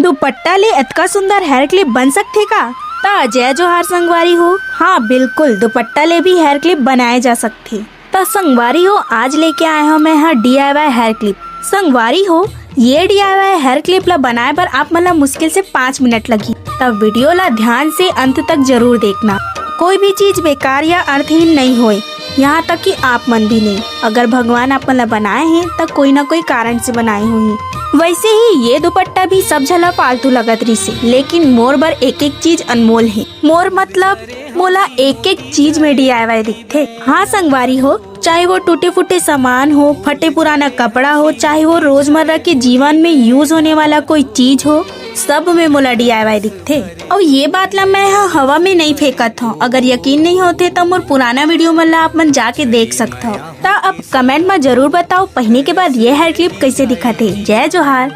दुपट्टा ले इतना सुंदर हेयर क्लिप बन सकथे का? ता जय जोहार संगवारी हो। हाँ बिल्कुल, दुपट्टा ले भी हेयर क्लिप बनाए जा सकथे। ता संगवारी हो, आज लेके आए हो मैं DIY हेयर क्लिप। संगवारी हो, ये DIY हेयर क्लिप ला बनाए बर आप मन ला मुश्किल से 5 मिनट लगी। तब वीडियो ला ध्यान से अंत तक जरूर देखना। कोई भी चीज बेकार या अर्थहीन नहीं होए, यहाँ तक कि आप मन भी नहीं। अगर भगवान आप मन ला बनाए हैं तब कोई ना कोई कारण से बनाए हुए। वैसे ही ये दुपट्टा भी सब झला फालतू लगत रही से, लेकिन मोर बर एक एक चीज अनमोल है। मोर मतलब मोला एक एक चीज में DIY दिखथे। हाँ संगवारी हो, चाहे वो टूटे फूटे सामान हो, फटे पुराना कपड़ा हो, चाहे वो रोजमर्रा के जीवन में यूज होने वाला कोई चीज हो, सब में मोला DIY दिखथे। और ये बात ला मैं हवा में नहीं फेंकत हूँ। अगर यकीन नहीं होते तो मोर पुराना वीडियो मन ला आप मन जाके देख सकते हो। तो अब कमेंट में जरूर बताओ पहने के बाद ये हेयर क्लिप कैसे दिखा थे। जय जोहार।